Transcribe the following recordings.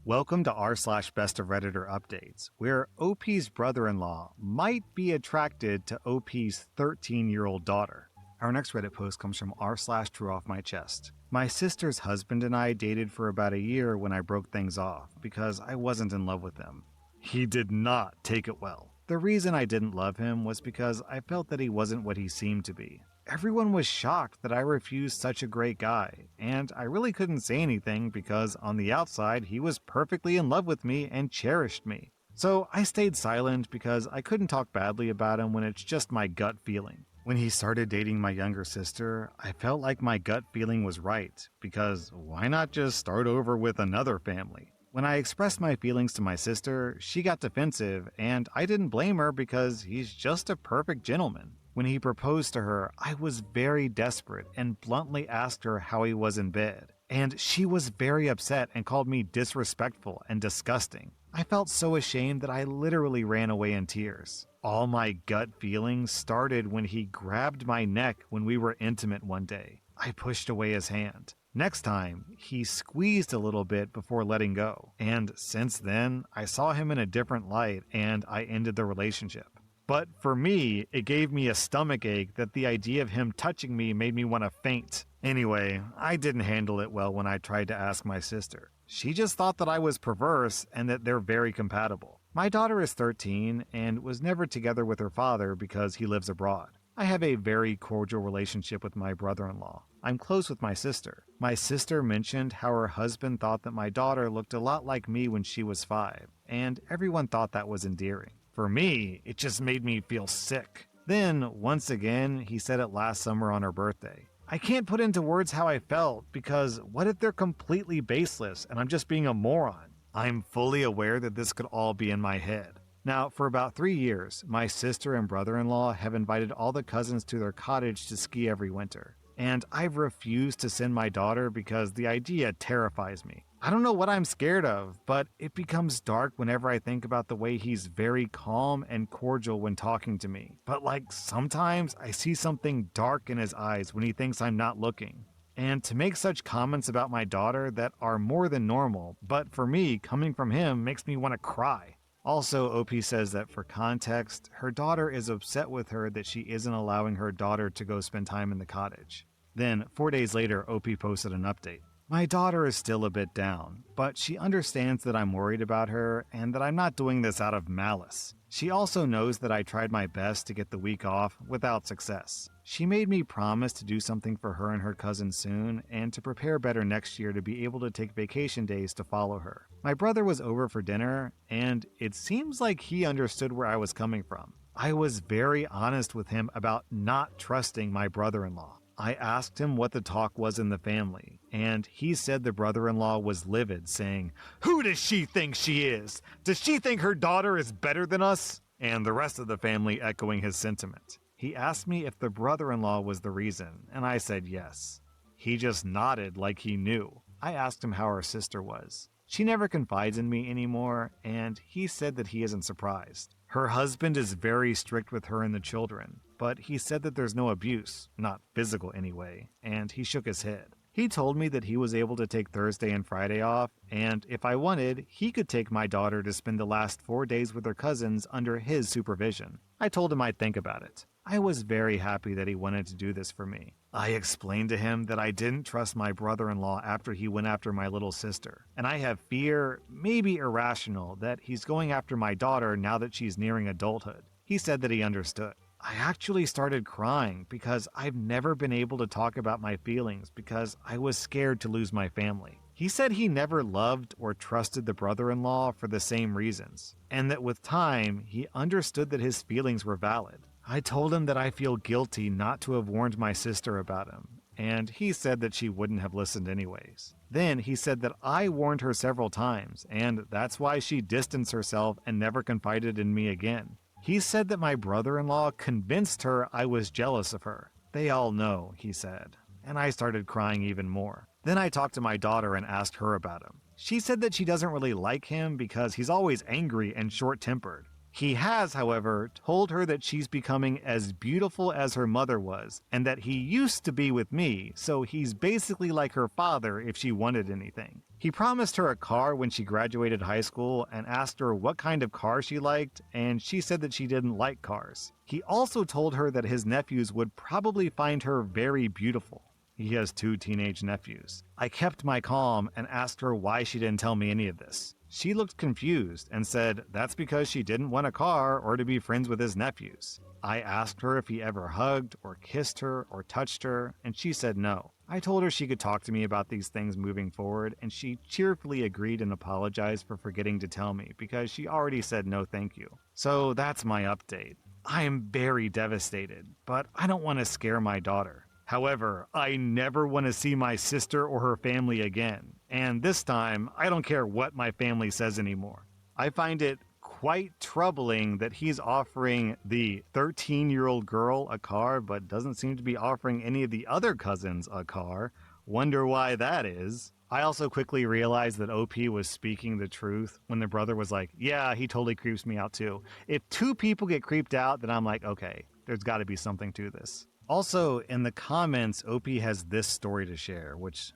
Welcome to r/best of Redditor updates, where OP's brother-in-law might be attracted to OP's 13-year-old daughter. Our next Reddit post comes from r/drew off my chest. My sister's husband and I dated for about a year when I broke things off because I wasn't in love with him. He did not take it well. The reason I didn't love him was because I felt that he wasn't what he seemed to be. Everyone was shocked that I refused such a great guy, and I really couldn't say anything because on the outside he was perfectly in love with me and cherished me. So I stayed silent because I couldn't talk badly about him when it's just my gut feeling. When he started dating my younger sister, I felt like my gut feeling was right, because why not just start over with another family? When I expressed my feelings to my sister, she got defensive, and I didn't blame her because he's just a perfect gentleman. When he proposed to her, I was very desperate and bluntly asked her how he was in bed, and she was very upset and called me disrespectful and disgusting. I felt so ashamed that I literally ran away in tears. All my gut feelings started when he grabbed my neck when we were intimate one day. I pushed away his hand. Next time, he squeezed a little bit before letting go, and since then, I saw him in a different light and I ended the relationship. But for me, it gave me a stomachache that the idea of him touching me made me want to faint. Anyway, I didn't handle it well when I tried to ask my sister. She just thought that I was perverse and that they're very compatible. My daughter is 13 and was never together with her father because he lives abroad. I have a very cordial relationship with my brother-in-law. I'm close with my sister. My sister mentioned how her husband thought that my daughter looked a lot like me when she was 5, and everyone thought that was endearing. For me, it just made me feel sick. Then, once again, he said it last summer on her birthday. I can't put into words how I felt because what if they're completely baseless and I'm just being a moron? I'm fully aware that this could all be in my head. Now, for about 3 years, my sister and brother-in-law have invited all the cousins to their cottage to ski every winter. And I've refused to send my daughter because the idea terrifies me. I don't know what I'm scared of, but it becomes dark whenever I think about the way he's very calm and cordial when talking to me. But sometimes I see something dark in his eyes when he thinks I'm not looking. And to make such comments about my daughter that are more than normal, but for me, coming from him makes me want to cry. Also, OP says that for context, her daughter is upset with her that she isn't allowing her daughter to go spend time in the cottage. Then, 4 days later, OP posted an update. My daughter is still a bit down, but she understands that I'm worried about her and that I'm not doing this out of malice. She also knows that I tried my best to get the week off without success. She made me promise to do something for her and her cousin soon and to prepare better next year to be able to take vacation days to follow her. My brother was over for dinner, and it seems like he understood where I was coming from. I was very honest with him about not trusting my brother-in-law. I asked him what the talk was in the family, and he said the brother-in-law was livid, saying, "Who does she think she is? Does she think her daughter is better than us?" And the rest of the family echoing his sentiment. He asked me if the brother-in-law was the reason, and I said yes. He just nodded like he knew. I asked him how our sister was. She never confides in me anymore, and he said that he isn't surprised. Her husband is very strict with her and the children, but he said that there's no abuse, not physical anyway, and he shook his head. He told me that he was able to take Thursday and Friday off, and if I wanted, he could take my daughter to spend the last 4 days with her cousins under his supervision. I told him I'd think about it. I was very happy that he wanted to do this for me. I explained to him that I didn't trust my brother-in-law after he went after my little sister, and I have fear, maybe irrational, that he's going after my daughter now that she's nearing adulthood. He said that he understood. I actually started crying because I've never been able to talk about my feelings because I was scared to lose my family. He said he never loved or trusted the brother-in-law for the same reasons, and that with time, he understood that his feelings were valid. I told him that I feel guilty not to have warned my sister about him, and he said that she wouldn't have listened anyways. Then he said that I warned her several times, and that's why she distanced herself and never confided in me again. He said that my brother-in-law convinced her I was jealous of her. They all know, he said, and I started crying even more. Then I talked to my daughter and asked her about him. She said that she doesn't really like him because he's always angry and short-tempered. He has, however, told her that she's becoming as beautiful as her mother was, and that he used to be with me, so he's basically like her father if she wanted anything. He promised her a car when she graduated high school and asked her what kind of car she liked, and she said that she didn't like cars. He also told her that his nephews would probably find her very beautiful. He has 2 teenage nephews. I kept my calm and asked her why she didn't tell me any of this. She looked confused and said that's because she didn't want a car or to be friends with his nephews. I asked her if he ever hugged or kissed her or touched her, and she said no. I told her she could talk to me about these things moving forward, and she cheerfully agreed and apologized for forgetting to tell me because she already said no thank you. So that's my update. I am very devastated, but I don't want to scare my daughter. However, I never want to see my sister or her family again, and this time, I don't care what my family says anymore. I find it quite troubling that he's offering the 13-year-old girl a car, but doesn't seem to be offering any of the other cousins a car. Wonder why that is. I also quickly realized that OP was speaking the truth when the brother was like, yeah, he totally creeps me out too. If 2 people get creeped out, then I'm like, okay, there's got to be something to this. Also, in the comments, OP has this story to share, which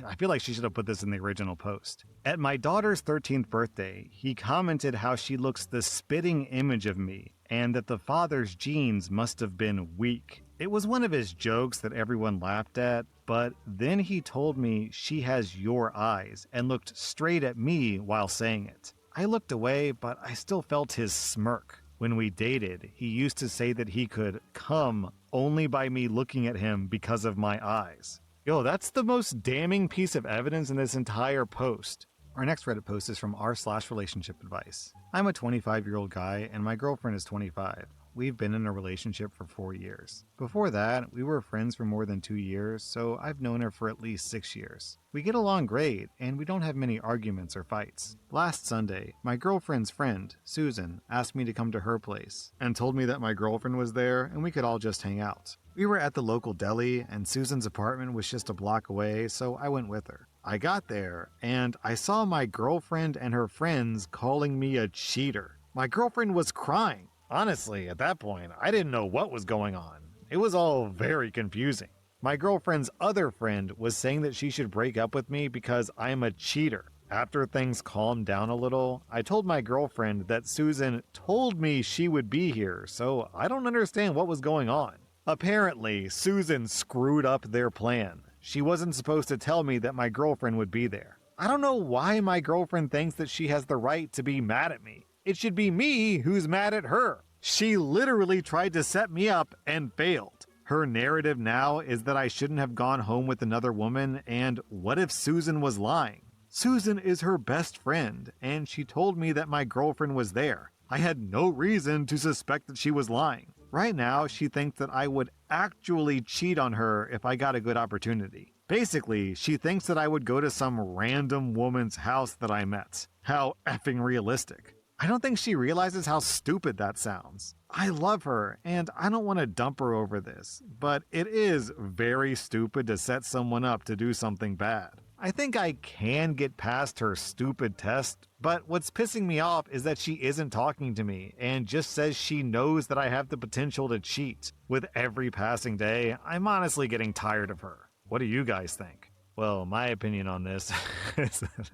I feel like she should have put this in the original post. At my daughter's 13th birthday, he commented how she looks the spitting image of me, and that the father's genes must have been weak. It was one of his jokes that everyone laughed at, but then he told me she has your eyes and looked straight at me while saying it. I looked away, but I still felt his smirk. When we dated, he used to say that he could come only by me looking at him because of my eyes. Yo, that's the most damning piece of evidence in this entire post. Our next Reddit post is from r/relationship advice. I'm a 25-year-old guy and my girlfriend is 25. We've been in a relationship for 4 years. Before that, we were friends for more than 2 years, so I've known her for at least 6 years. We get along great, and we don't have many arguments or fights. Last Sunday, my girlfriend's friend, Susan, asked me to come to her place, and told me that my girlfriend was there and we could all just hang out. We were at the local deli, and Susan's apartment was just a block away, so I went with her. I got there, and I saw my girlfriend and her friends calling me a cheater. My girlfriend was crying. Honestly, at that point, I didn't know what was going on. It was all very confusing. My girlfriend's other friend was saying that she should break up with me because I'm a cheater. After things calmed down a little, I told my girlfriend that Susan told me she would be here, so I don't understand what was going on. Apparently, Susan screwed up their plan. She wasn't supposed to tell me that my girlfriend would be there. I don't know why my girlfriend thinks that she has the right to be mad at me. It should be me who's mad at her. She literally tried to set me up and failed. Her narrative now is that I shouldn't have gone home with another woman, and what if Susan was lying? Susan is her best friend, and she told me that my girlfriend was there. I had no reason to suspect that she was lying. Right now, she thinks that I would actually cheat on her if I got a good opportunity. Basically, she thinks that I would go to some random woman's house that I met. How effing realistic. I don't think she realizes how stupid that sounds. I love her, and I don't want to dump her over this, but it is very stupid to set someone up to do something bad. I think I can get past her stupid test, but what's pissing me off is that she isn't talking to me and just says she knows that I have the potential to cheat. With every passing day, I'm honestly getting tired of her. What do you guys think? Well, my opinion on this is that,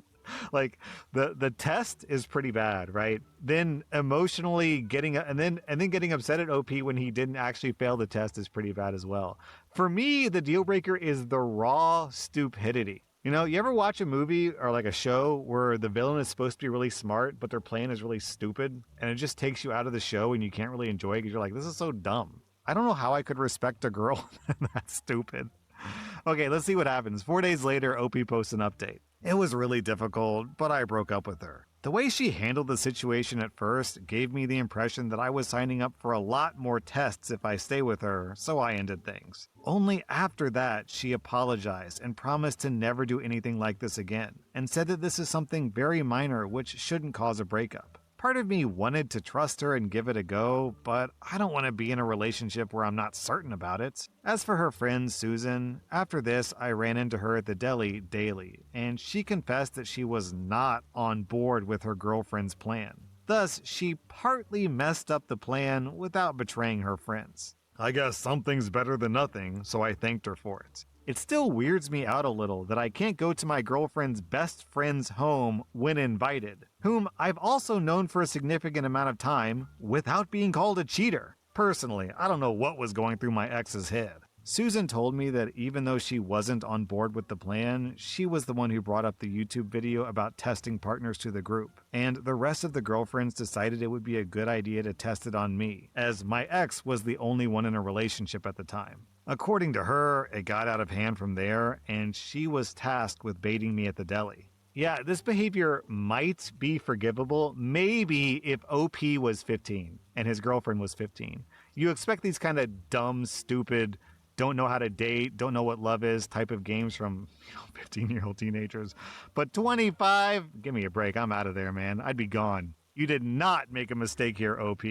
like, the test is pretty bad, right? Then emotionally getting and then getting upset at OP when he didn't actually fail the test is pretty bad as well. For me, the deal breaker is the raw stupidity. You know, you ever watch a movie or like a show where the villain is supposed to be really smart, but their plan is really stupid, and it just takes you out of the show and you can't really enjoy it because you're like, this is so dumb. I don't know how I could respect a girl that's stupid. Okay, let's see what happens. 4 days later, OP posts an update. It was really difficult, but I broke up with her. The way she handled the situation at first gave me the impression that I was signing up for a lot more tests if I stay with her, so I ended things. Only after that, she apologized and promised to never do anything like this again, and said that this is something very minor which shouldn't cause a breakup. Part of me wanted to trust her and give it a go, but I don't want to be in a relationship where I'm not certain about it. As for her friend Susan, after this I ran into her at the deli daily, and she confessed that she was not on board with her girlfriend's plan. Thus, she partly messed up the plan without betraying her friends. I guess something's better than nothing, so I thanked her for it. It still weirds me out a little that I can't go to my girlfriend's best friend's home when invited, whom I've also known for a significant amount of time, without being called a cheater. Personally, I don't know what was going through my ex's head. Susan told me that even though she wasn't on board with the plan, she was the one who brought up the YouTube video about testing partners to the group, and the rest of the girlfriends decided it would be a good idea to test it on me, as my ex was the only one in a relationship at the time. According to her, it got out of hand from there, and she was tasked with baiting me at the deli. Yeah, this behavior might be forgivable, maybe if OP was 15 and his girlfriend was 15. You expect these kind of dumb, stupid, don't know how to date, don't know what love is type of games from 15-year-old teenagers. But 25, give me a break, I'm out of there, man. I'd be gone. You did not make a mistake here, OP.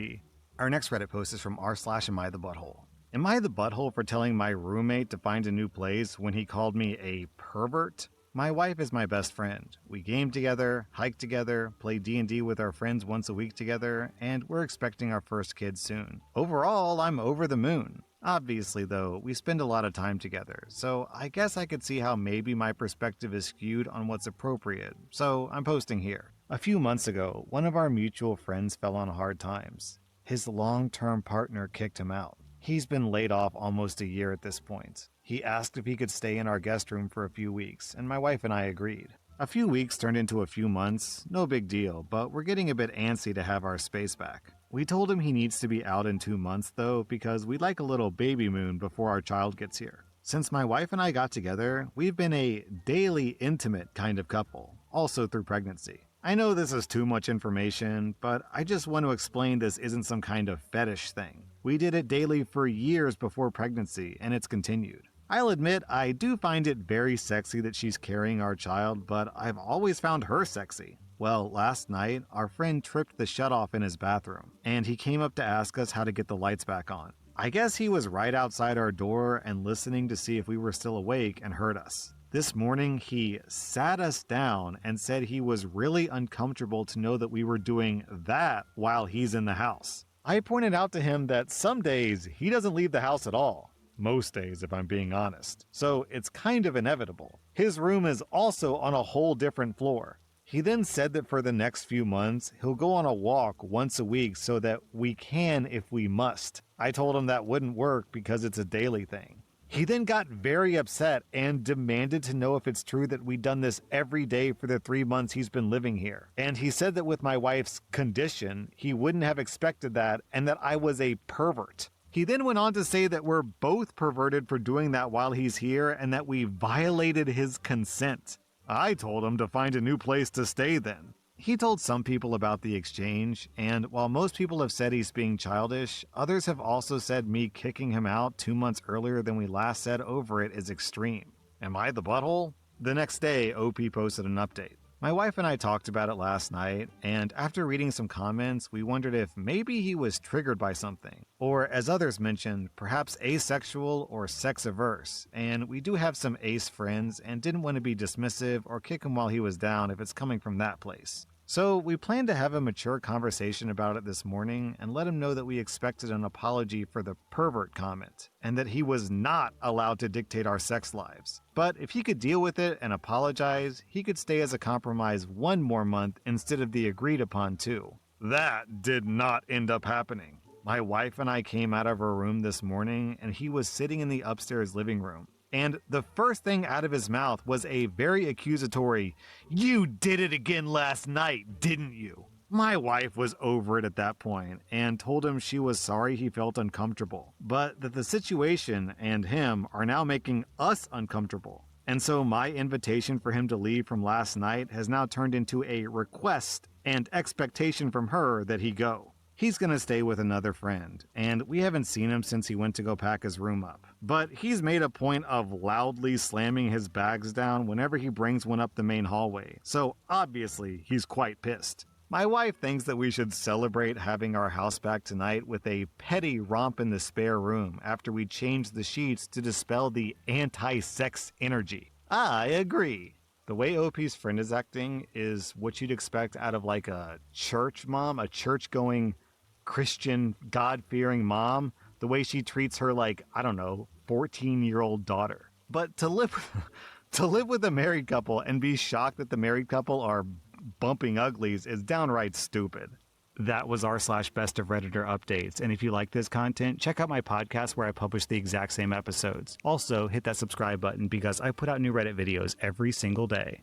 Our next Reddit post is from r/amIthebutthole. Am I the butthole for telling my roommate to find a new place when he called me a pervert? My wife is my best friend. We game together, hike together, play D&D with our friends once a week together, and we're expecting our first kid soon. Overall, I'm over the moon. Obviously, though, we spend a lot of time together, so I guess I could see how maybe my perspective is skewed on what's appropriate, so I'm posting here. A few months ago, one of our mutual friends fell on hard times. His long-term partner kicked him out. He's been laid off almost a year at this point. He asked if he could stay in our guest room for a few weeks, and my wife and I agreed. A few weeks turned into a few months, no big deal, but we're getting a bit antsy to have our space back. We told him he needs to be out in 2 months though, because we'd like a little baby moon before our child gets here. Since my wife and I got together, we've been a daily intimate kind of couple, also through pregnancy. I know this is too much information, but I just want to explain this isn't some kind of fetish thing. We did it daily for years before pregnancy, and it's continued. I'll admit I do find it very sexy that she's carrying our child, but I've always found her sexy. Well, last night, our friend tripped the shutoff in his bathroom, and he came up to ask us how to get the lights back on. I guess he was right outside our door and listening to see if we were still awake and heard us. This morning, he sat us down and said he was really uncomfortable to know that we were doing that while he's in the house. I pointed out to him that some days he doesn't leave the house at all. Most days, if I'm being honest. So it's kind of inevitable. His room is also on a whole different floor. He then said that for the next few months, he'll go on a walk once a week so that we can if we must. I told him that wouldn't work because it's a daily thing. He then got very upset and demanded to know if it's true that we'd done this every day for the 3 months he's been living here. And he said that with my wife's condition, he wouldn't have expected that and that I was a pervert. He then went on to say that we're both perverted for doing that while he's here and that we violated his consent. I told him to find a new place to stay then. He told some people about the exchange, and while most people have said he's being childish, others have also said me kicking him out 2 months earlier than we last said over it is extreme. Am I the butthole? The next day, OP posted an update. My wife and I talked about it last night, and after reading some comments, we wondered if maybe he was triggered by something, or as others mentioned, perhaps asexual or sex-averse, and we do have some ace friends and didn't want to be dismissive or kick him while he was down if it's coming from that place. So we plan to have a mature conversation about it this morning and let him know that we expected an apology for the pervert comment, and that he was not allowed to dictate our sex lives. But if he could deal with it and apologize, he could stay as a compromise 1 more month instead of the agreed upon 2. That did not end up happening. My wife and I came out of her room this morning and he was sitting in the upstairs living room. And the first thing out of his mouth was a very accusatory, "You did it again last night, didn't you?" My wife was over it at that point and told him she was sorry he felt uncomfortable, but that the situation and him are now making us uncomfortable. And so my invitation for him to leave from last night has now turned into a request and expectation from her that he go. He's gonna stay with another friend, and we haven't seen him since he went to go pack his room up. But he's made a point of loudly slamming his bags down whenever he brings one up the main hallway, so obviously he's quite pissed. My wife thinks that we should celebrate having our house back tonight with a petty romp in the spare room after we change the sheets to dispel the anti-sex energy. I agree. The way OP's friend is acting is what you'd expect out of like a church mom, a church-going Christian, God-fearing mom, the way she treats her like, I don't know, 14-year-old daughter. But to live to live with a married couple and be shocked that the married couple are bumping uglies is downright stupid. That was r/best of Redditor updates. And if you like this content, check out my podcast where I publish the exact same episodes. Also, hit that subscribe button because I put out new Reddit videos every single day.